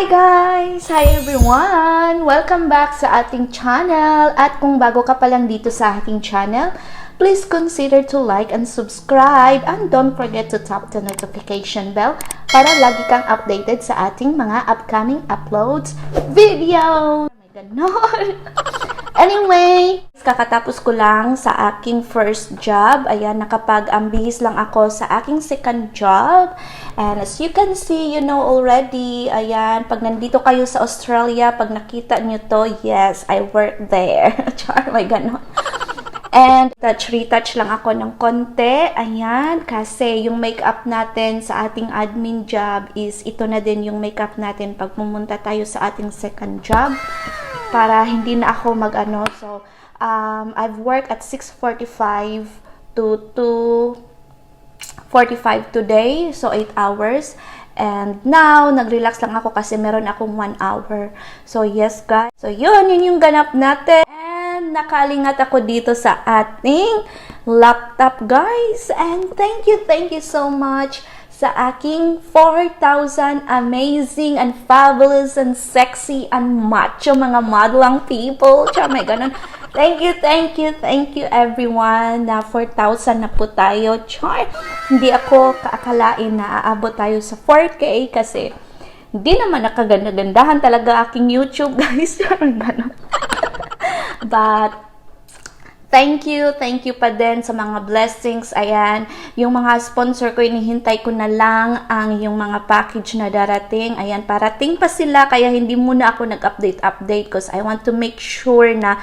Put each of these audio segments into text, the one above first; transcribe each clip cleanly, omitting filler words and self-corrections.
Hi guys! Hi everyone! Welcome back sa ating channel. At kung bago ka pa lang dito sa ating channel, please consider to like and subscribe and don't forget to tap the notification bell para lagi kang updated sa ating mga upcoming uploads video. May ganon. Anyway, kakatapos ko lang sa aking first job. Ayan, nakapag-ambihis lang ako sa aking second job. And as you can see, you know already, ayan, pag nandito kayo sa Australia, pag nakita nyo to, yes, I work there. Char, may ganon. And retouch lang ako ng konti. Ayan, kasi yung makeup natin sa ating admin job is ito na din yung makeup natin pag pumunta tayo sa ating second job. Para hindi na ako mag-ano. So, I've worked at 6:45 to 2:45 today. So, 8 hours. And now, nag-relax lang ako kasi meron akong 1 hour. So, yes guys. So, yun yung ganap natin. And nakalingat ako dito sa ating laptop guys. And thank you so much sa aking 4,000 amazing and fabulous and sexy and macho mga modeling people. Char, may ganun. Thank you everyone na 4,000 na po tayo. Char, hindi ako kaakalain na aabot tayo sa 4K kasi hindi naman nakaganda-gandahan talaga aking YouTube guys. Char, ganun. But thank you pa din sa mga blessings. Ayan, yung mga sponsor ko, inihintay ko na lang ang yung mga package na darating. Ayan, parating pa sila, kaya hindi muna ako nag-update because I want to make sure na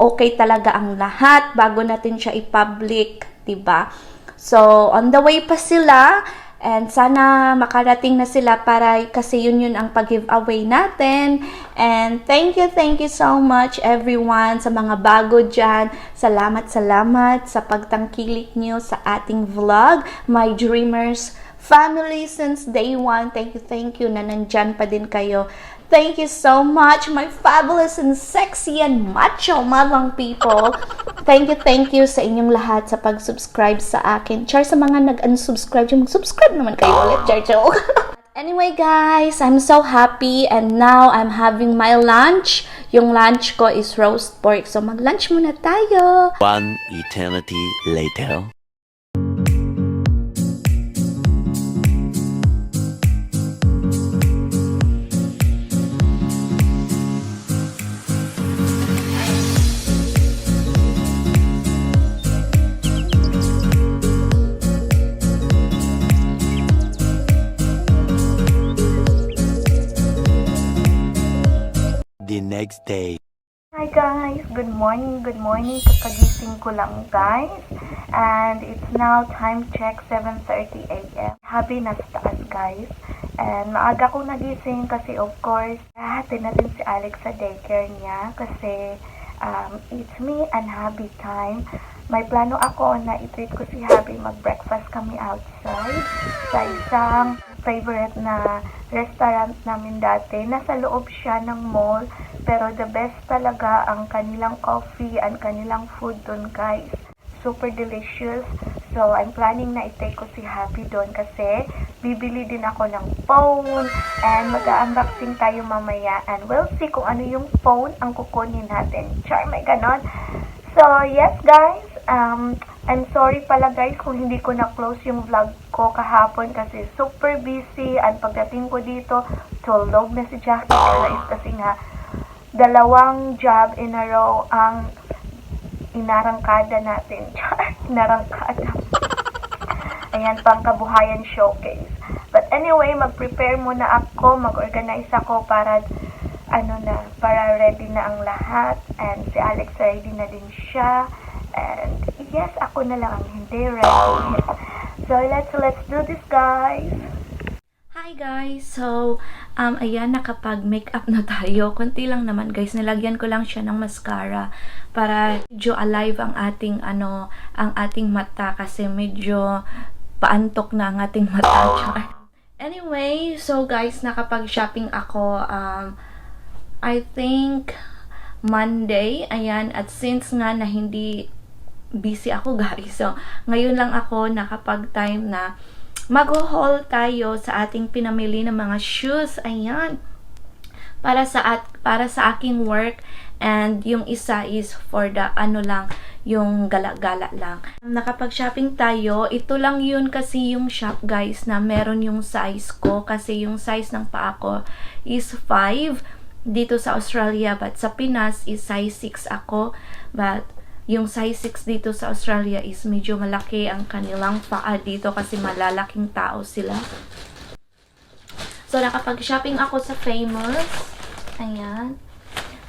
okay talaga ang lahat bago natin siya i-public, diba? So, on the way pa sila. And sana makarating na sila para kasi yun ang pag-giveaway natin. And thank you so much everyone sa mga bago dyan. Salamat sa pagtangkilik nyo sa ating vlog. My Dreamers family since day one. Thank you na nandyan pa din kayo. Thank you so much, my fabulous and sexy and macho madlang people. Thank you sa inyong lahat sa pag-subscribe sa akin. Char, sa mga nag-unsubscribe, mag-subscribe naman kayo ulit, char. Anyway guys, I'm so happy and now I'm having my lunch. Yung lunch ko is roast pork. So mag-lunch muna tayo. One eternity later. The next day. Hi guys, good morning. Kakagising ko lang guys. And it's now time check 7:30 AM. Happy na sa taas guys. And maaga ko nagising kasi of course, hahatin natin si Alex sa daycare niya kasi it's me and Happy time. May plano ako na i-treat ko si Happy, mag-breakfast kami outside sa isang favorite na restaurant namin dati. Nasa loob siya ng mall, pero the best talaga ang kanilang coffee and kanilang food dun guys. Super delicious. So, I'm planning na i-take ko si Happy doon kasi bibili din ako ng phone and mag-unboxing tayo mamaya and we'll see kung ano yung phone ang kukunin natin. Char, may ganon. So, yes guys, I'm sorry pala guys kung hindi ko na-close yung vlog ko kahapon kasi super busy and pagdating ko dito, tulog na si Jackie kasi nga 2 job in a row ang inarangkada natin. Inarangkada. Ayan, pangkabuhayan showcase. But anyway, mag-prepare muna ako, mag-organize ako para para ready na ang lahat. And si Alex ready na din siya. And yes, ako na lang ang hindi ready. So let's do this guys. Hi guys! So, ayan, nakapag-makeup na tayo. Konti lang naman guys. Nilagyan ko lang siya ng mascara para medyo alive ang ating, ang ating mata kasi medyo paantok na ang ating mata. Anyway, so guys, nakapag-shopping ako, I think, Monday. Ayan, at since nga na hindi busy ako guys. So, ngayon lang ako nakapag-time na mag-haul tayo sa ating pinamili ng mga shoes. Ayan. para sa aking work, and yung isa is for the ano lang, yung gala-gala lang. Nakapag-shopping tayo. Ito lang yun kasi yung shop, guys, na meron yung size ko, kasi yung size ng paa ko is 5 dito sa Australia, but sa Pinas is size 6 ako, but yung size 6 dito sa Australia is medyo malaki ang kanilang paa dito kasi malalaking tao sila. So, nakapag-shopping ako sa Famous. Ayan.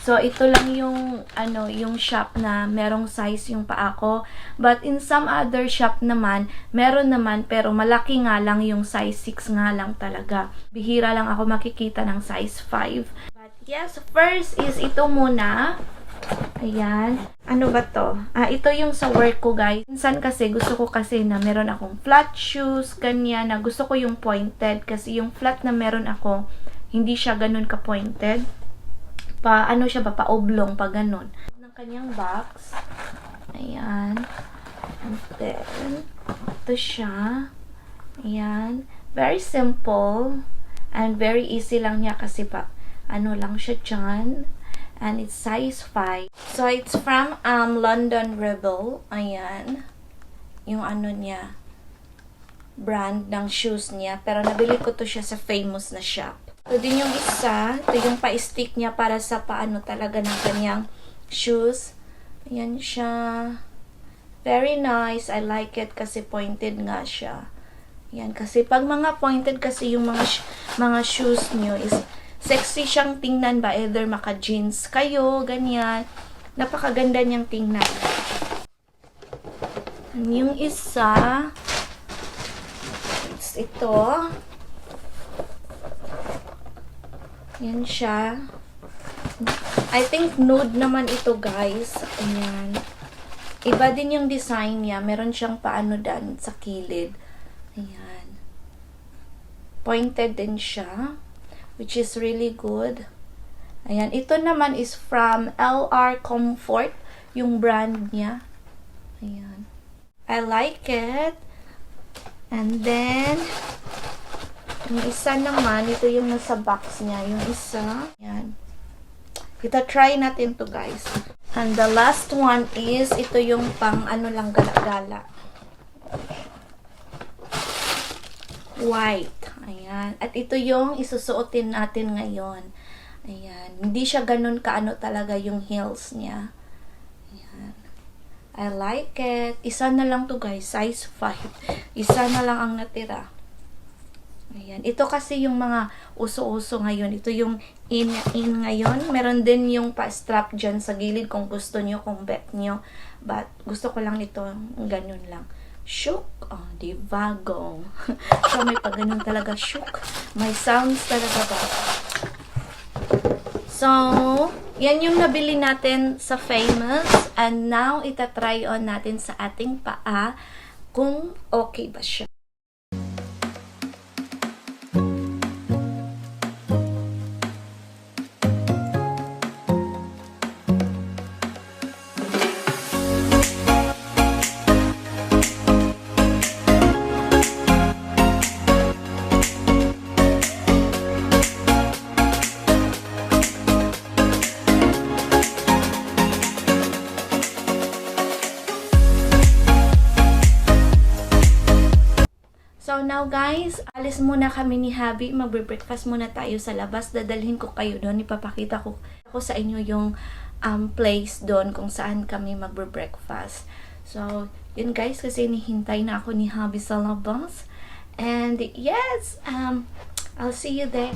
So, ito lang yung, yung shop na merong size yung paa ko. But in some other shop naman, meron naman, pero malaki nga lang yung size 6 nga lang talaga. Bihira lang ako makikita ng size 5. But yes, first is ito muna. Ayan. Ano ba to? Ito yung sa work ko, guys. Minsan kasi, gusto ko kasi na meron akong flat shoes, ganyan, na gusto ko yung pointed. Kasi yung flat na meron ako, hindi siya ganun ka-pointed. Ano siya ba? Pa-oblong, pa ganun. Ng kanyang box. Ayan. And then, ito siya. Ayan. Very simple. And very easy lang niya kasi ano lang siya dyan. And it's size 5. So, it's from London Rebel. Ayan. Yung ano niya. Brand ng shoes niya. Pero nabili ko to siya sa Famous na shop. Ito din yung isa. Ito yung pa-stick niya para sa paano talaga ng kanyang shoes. Ayan siya. Very nice. I like it kasi pointed nga siya. Ayan. Kasi pag mga pointed kasi yung mga shoes niyo is sexy siyang tingnan ba? Either maka-jeans kayo, ganyan. Napakaganda niyang tingnan. Yung isa, it's ito. Yan siya. I think nude naman ito, guys. Ayan. Iba din yung design niya. Meron siyang paano dan sa kilid. Ayan. Pointed din siya, which is really good. Ayan. Ito naman is from LR Comfort, yung brand niya. Ayan. I like it. And then, yung isa naman, ito yung nasa box niya. Yung isa. Ayan. Try natin to, guys. And the last one is, ito yung pang ano lang gala-gala. White. Ayan. At ito yung isusuotin natin ngayon. Ayan. Hindi siya ganun kaano talaga yung heels niya. Ayan. I like it. Isa na lang to, guys. Size 5. Isa na lang ang natira. Ayan. Ito kasi yung mga uso-uso ngayon. Ito yung in ngayon. Meron din yung pa-strap dyan sa gilid kung gusto nyo, kung bet nyo. But, gusto ko lang nito. Ganun lang. Shook. Oh, diba? Go. So, may pag ganun talaga. Shook. May sounds talaga ba? So, yan yung nabili natin sa Famous. And now, itatry on natin sa ating paa kung okay ba siya. So now guys, alis muna kami ni Habi. Magbe-breakfast muna tayo sa labas. Dadalhin ko kayo doon. Ipapakita ko sa inyo yung place doon kung saan kami magbe-breakfast. So, yun guys, kasi nihintay na ako ni Habi sa labas. And yes, I'll see you there.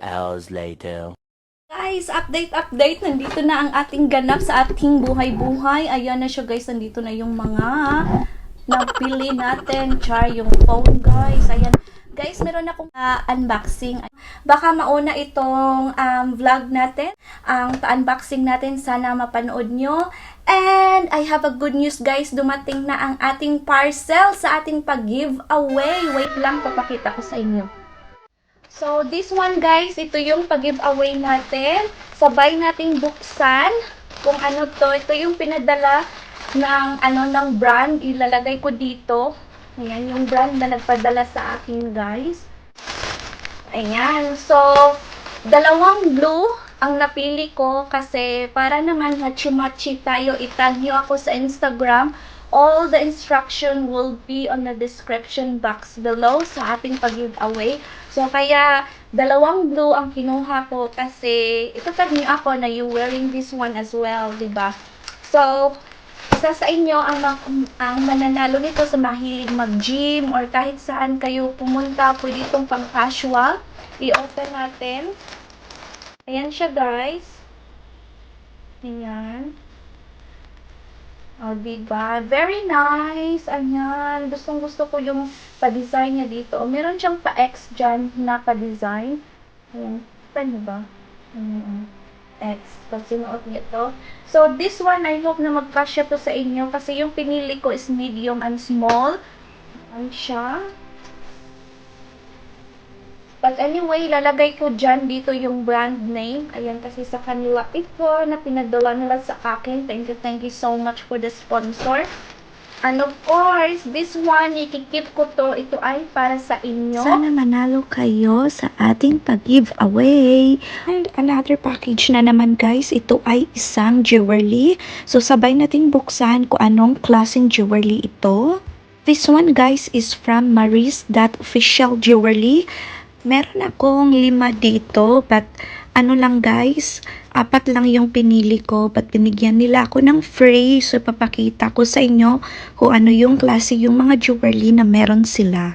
Hours later. Guys, update. Nandito na ang ating ganap sa ating buhay-buhay. Ayan na siya guys, nandito na yung mga napili natin. Char, yung phone guys. Ayan. Guys, meron akong unboxing. baka mauna itong vlog natin, ang pa-unboxing natin. Sana mapanood nyo. And I have a good news guys, dumating na ang ating parcel sa ating pag-giveaway. Wait lang, papakita ko sa inyo. So, this one guys, ito yung pag-giveaway natin. Sabay nating buksan kung ano to. Ito yung pinadala ng brand. Ilalagay ko dito. Ayan, yung brand na nagpadala sa akin guys. Ayan. So, dalawang blue ang napili ko kasi para naman matchy-matchy tayo. Itag nyo ako sa Instagram. All the instruction will be on the description box below sa ating pag-giveaway. So, kaya dalawang blue ang kinuha ko kasi itatag nyo ako na you wearing this one as well, diba? So, isa sa inyo ang mananalo nito sa mahilig mag-gym or kahit saan kayo pumunta, pwede itong pang-casual. I-open natin. Ayan siya, guys. Ayan. O, diba? Very nice. Ayan. Gustong-gusto ko yung pa-design niya dito. O, meron siyang pa-X dyan na pa-design. Ayan. Paano ba? X. Pag sinuot niya to. So, this one, I hope na magkasya to sa inyo kasi yung pinili ko is medium and small. Ayan siya. But anyway, lalagay ko dyan dito yung brand name. Ayan, kasi sa kanila ito na pinadala nila sa akin. Thank you so much for the sponsor. And of course, this one, ikikip ko to. Ito ay para sa inyo. Sana manalo kayo sa ating pag-giveaway. And another package na naman guys, ito ay isang jewelry. So sabay nating buksan kung anong klaseng jewelry ito. This one guys is from Maris.official jewelry. Meron akong 5 dito, but ano lang guys, 4 lang yung pinili ko, but binigyan nila ako ng free. So papakita ko sa inyo kung ano yung klase yung mga jewelry na meron sila.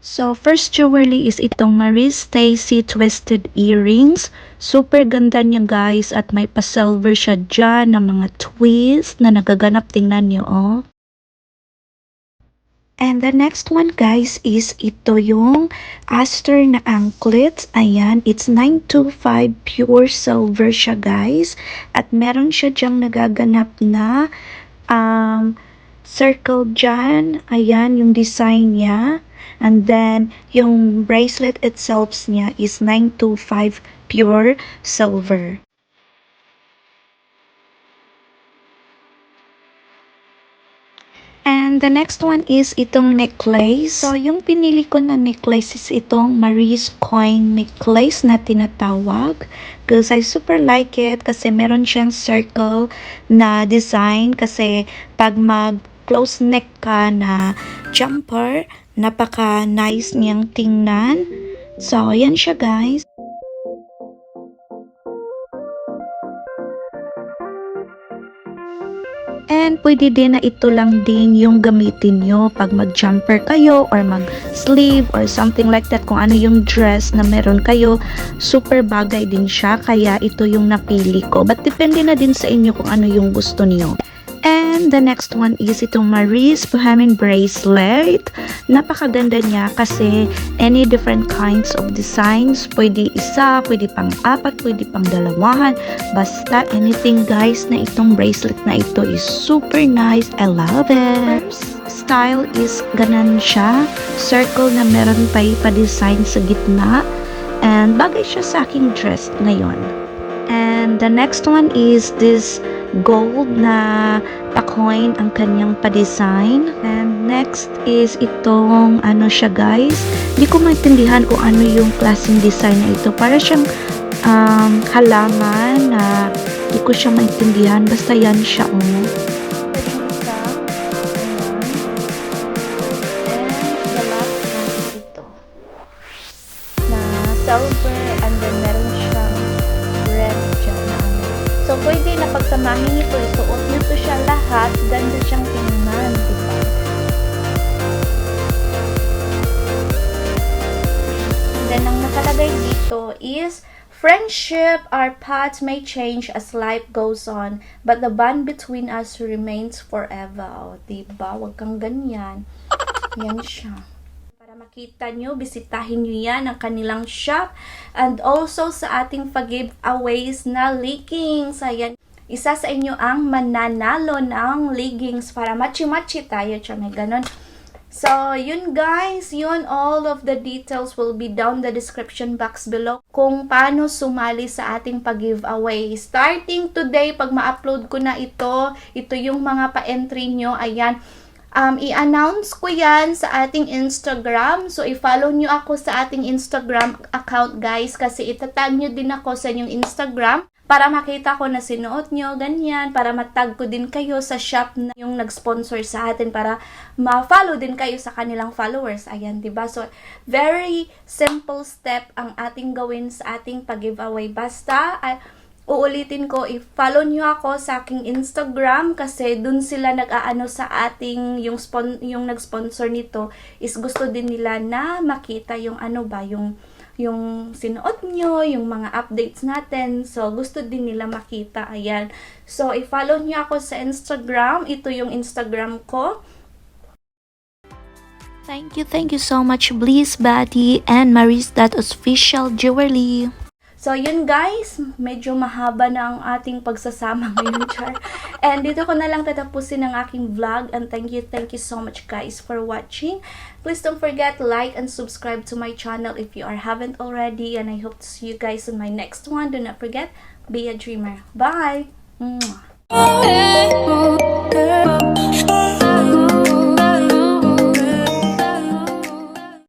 So first jewelry is itong Maris Stacy twisted earrings. Super ganda niya guys, at may pa-silver siya dyan na mga twist na nagaganap. Tingnan niyo oh. And the next one guys is ito yung Aster na anklets. Ayan, it's 925 pure silver siya guys. At meron siya dyang nagaganap na circle dyan. Ayan, yung design niya. And then, yung bracelet itself niya is 925 pure silver. And the next one is itong necklace. So, yung pinili ko na necklace is itong Maris coin necklace na tinatawag. Because I super like it kasi meron siyang circle na design. Kasi pag mag-close neck ka na jumper, napaka-nice niyang tingnan. So, yan siya guys. And pwede din na ito lang din yung gamitin nyo pag mag-jumper kayo or mag-sleeve or something like that. Kung ano yung dress na meron kayo, super bagay din siya. Kaya ito yung napili ko. But depende na din sa inyo kung ano yung gusto niyo. And the next one is itong Maris Bohemian bracelet. Napakaganda niya kasi any different kinds of designs. Pwede isa, pwede pang 4, pwede pang 2. Basta anything guys na itong bracelet na ito is super nice. I love it. First style is ganan siya. Circle na meron pa design sa gitna. And bagay siya sa aking dress ngayon. And the next one is this gold na pa-coin ang kanyang pa-design. And next is itong ano siya guys. Hindi ko maintindihan kung ano yung klaseng design na ito. Para siyang halaman na hindi ko siya maintindihan. Basta yan siya oh. Silver, and then meron siyang red dyan. So, pwede na pagsamahin ito, isuot nyo to siya lahat, ganda siyang tingnan, diba? And then, ang nakalagay dito is, friendship, our paths may change as life goes on, but the bond between us remains forever. O, diba? Huwag kang ganyan. Yan siya. Para makita nyo, bisitahin nyo yan, ang kanilang shop. And also sa ating pag-giveaways na leggings. Ayan, isa sa inyo ang mananalo ng leggings para matchy-matchy tayo. May ganon. So, yun guys, yun, all of the details will be down the description box below kung paano sumali sa ating pag-giveaway. Starting today, pag ma-upload ko na ito yung mga pa-entry nyo, ayan, i-announce ko yan sa ating Instagram. So, i-follow nyo ako sa ating Instagram account guys, kasi itatag nyo din ako sa inyong Instagram para makita ko na sinuot nyo, ganyan, para matag ko din kayo sa shop na yung nag-sponsor sa atin, para ma-follow din kayo sa kanilang followers. Ayan, diba? So, very simple step ang ating gawin sa ating pag-giveaway. Basta, uulitin ko, i-follow nyo ako sa aking Instagram kasi dun sila nag-aano sa ating, yung nag-sponsor nito is gusto din nila na makita yung ano ba, yung sinuot nyo, yung mga updates natin. So, gusto din nila makita. Ayan. So, i-follow nyo ako sa Instagram. Ito yung Instagram ko. Thank you so much, Bliss Buddy and Maris.official jewelry. So, yun guys, medyo mahaba na ang ating pagsasama ngayon, Char. And dito ko na lang tatapusin ang aking vlog. And thank you so much guys for watching. Please don't forget to like and subscribe to my channel if you haven't already. And I hope to see you guys in my next one. Do not forget, be a dreamer. Bye! Mwah.